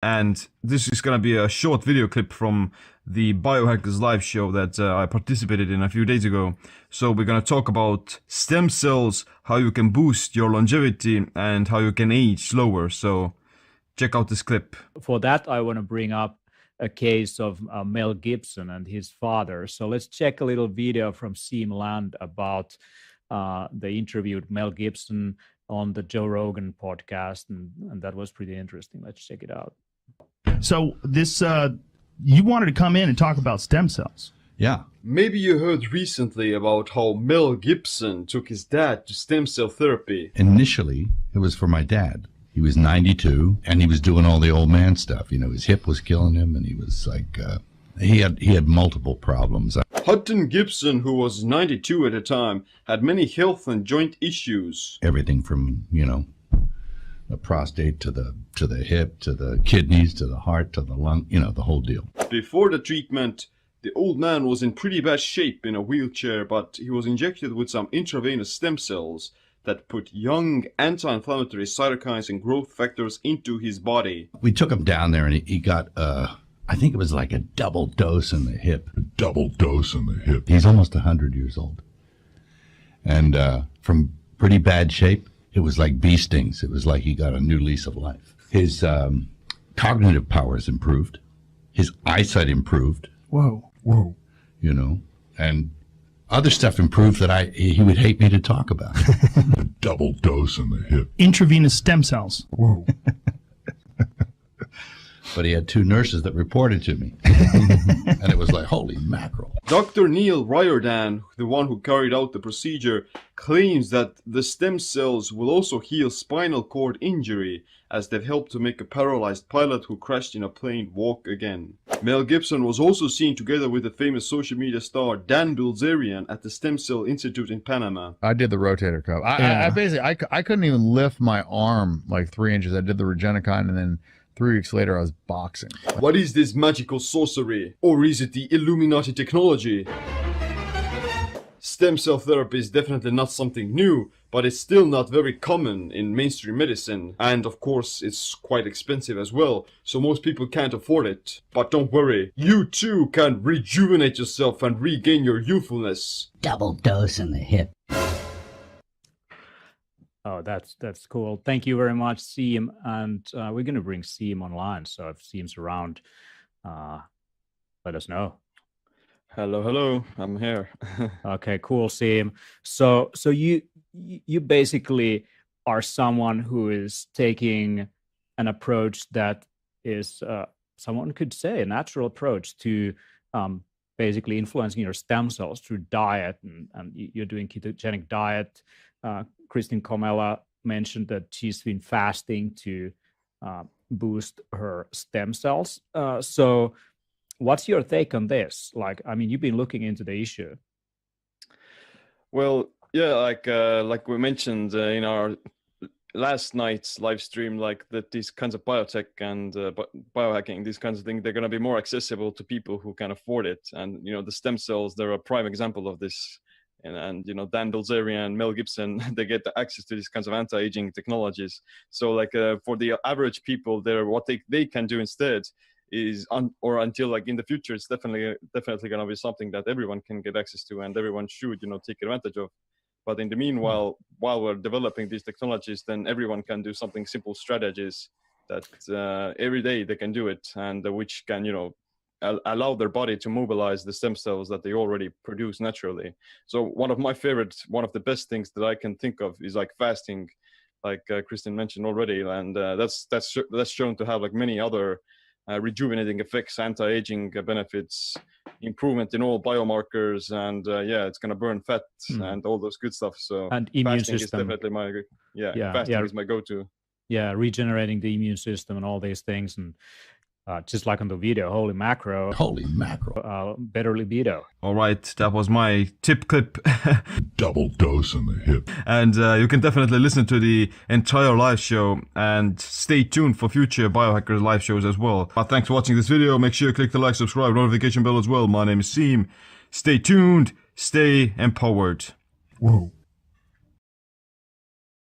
And this is gonna be a short video clip from the Biohackers live show that I participated in a few days ago. So we're gonna talk about stem cells, how you can boost your longevity, and how you can age slower. So check out this clip. For that, I want to bring up a case of Mel Gibson and his father. So let's check a little video from Seam Land about the interview with Mel Gibson on the Joe Rogan podcast, and that was pretty interesting. Let's check it out. So this, you wanted to come in and talk about stem cells. Yeah. Maybe you heard recently about how Mel Gibson took his dad to stem cell therapy. Initially, it was for my dad. He was 92, and he was doing all the old man stuff. You know, his hip was killing him, and he was like, he had multiple problems. Hutton Gibson, who was 92 at the time, had many health and joint issues. Everything from, you know, the prostate to the hip, to the kidneys, to the heart, to the lung, you know, the whole deal. Before the treatment, the old man was in pretty bad shape in a wheelchair, but he was injected with some intravenous stem cells that put young anti-inflammatory cytokines and growth factors into his body. We took him down there, and he got, I think it was like a double dose in the hip. A double dose in the hip. He's almost 100 years old. And from pretty bad shape, it was like bee stings. It was like he got a new lease of life. His cognitive powers improved. His eyesight improved. Whoa. You know, and other stuff improved that he would hate me to talk about. A double dose in the hip. Intravenous stem cells. Whoa. But he had two nurses that reported to me. And it was like, holy mackerel. Dr. Neil Riordan, the one who carried out the procedure, claims that the stem cells will also heal spinal cord injury, as they've helped to make a paralyzed pilot who crashed in a plane walk again. Mel Gibson was also seen together with the famous social media star Dan Bilzerian at the Stem Cell Institute in Panama. I did the rotator cuff. I basically couldn't even lift my arm like 3 inches. I did the Regenicon, and then 3 weeks later I was boxing. What is this magical sorcery? Or is it the Illuminati technology? Stem cell therapy is definitely not something new, but it's still not very common in mainstream medicine. And of course, it's quite expensive as well, so most people can't afford it. But don't worry, you too can rejuvenate yourself and regain your youthfulness. Double dose in the hip. Oh, that's cool. Thank you very much, Seam. And we're going to bring Seam online. So if Seam's around, let us know. Hello, I'm here. Okay, cool, Seam. So you basically are someone who is taking an approach that is, someone could say, a natural approach to basically influencing your stem cells through diet, and you're doing ketogenic diet. Kristen Comella mentioned that she's been fasting to boost her stem cells. So what's your take on this? Like, I mean, you've been looking into the issue. Well, yeah, like we mentioned in our last night's live stream, like that these kinds of biotech and biohacking, these kinds of things, they're going to be more accessible to people who can afford it. And, you know, the stem cells, they're a prime example of this. And you know, Dan Bilzerian, Mel Gibson, they get the access to these kinds of anti-aging technologies. So like for the average people, what they can do instead is until like in the future, it's definitely going to be something that everyone can get access to, and everyone should, you know, take advantage of. But in the meanwhile, while we're developing these technologies, then everyone can do something simple strategies that every day they can do it, and which can, you know, allow their body to mobilize the stem cells that they already produce naturally. So one of the best things that I can think of is like fasting, like Kristen mentioned already, and that's shown to have like many other rejuvenating effects, anti-aging benefits, improvement in all biomarkers, and it's going to burn fat and all those good stuff. So and immune fasting system is definitely fasting is my go-to. Yeah, regenerating the immune system and all these things, and just like on the video, holy macro. Better libido. All right, that was my tip clip. Double dose in the hip. And you can definitely listen to the entire live show and stay tuned for future Biohackers live shows as well. But thanks for watching this video. Make sure you click the like, subscribe, notification bell as well. My name is Seam. Stay tuned, stay empowered. Whoa.